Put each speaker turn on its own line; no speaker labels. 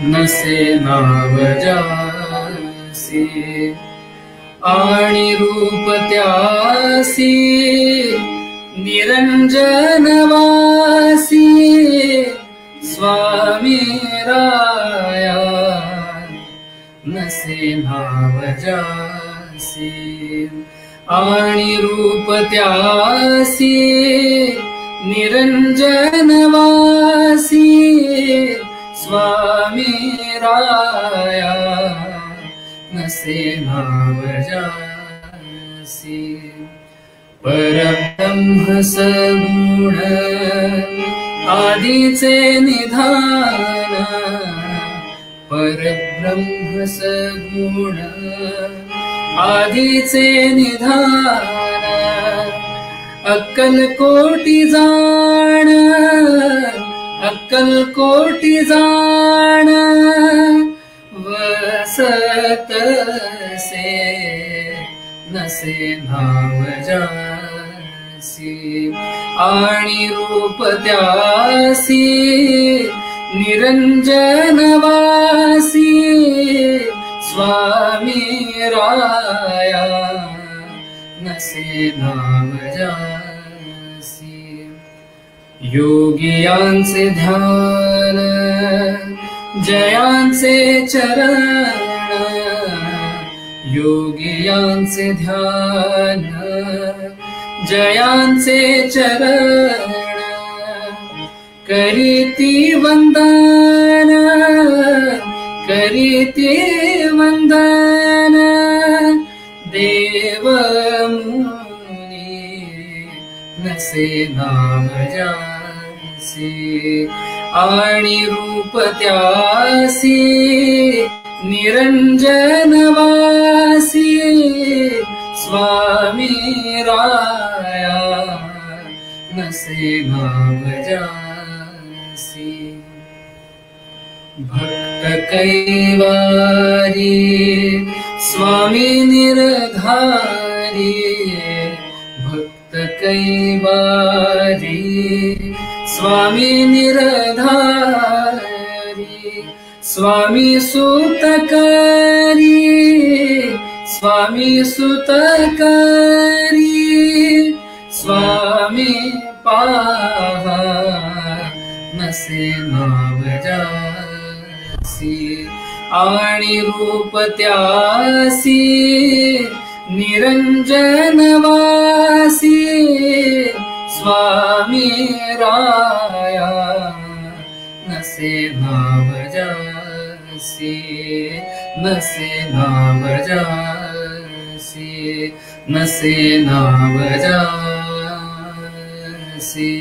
नसे नाव जासी आणि रूप त्यासी निरंजन वासी स्वामी राया नसे नाव जासी आणि रूप त्यासी निरंजन वासी स्वामी राया नसे नाव जासी परब्रह्म सगुण आदिचे निधान परब्रह्म सगुण आदिचे निधान अक्कलकोटी जाण अक्कलकोटी जाण वसत से नसे नाव जासी आणि रूप त्यासी निरंजन वासी स्वामी राया नसे नाव जासी योगियांचे ध्यान जयांचे चरण योगियांचे ध्यान जयांचे चरण करीती वंदन करीती वंदन देव मुनी नसे नाव जासी आणि रूप त्यासी निरंजन वासी स्वामी राया नसे नाव जासी भक्त कैवारी स्वामी निर्धारी भक्त कैवारी स्वामी निर्धारी स्वामी सुतकारी स्वामी सुतकारी स्वामी पाहा नसे नाव जासी आणि रूप त्यासी निरंजन वासी स्वामी राया नसे नाव जासी नसे नाव जासी नसे नाव जासी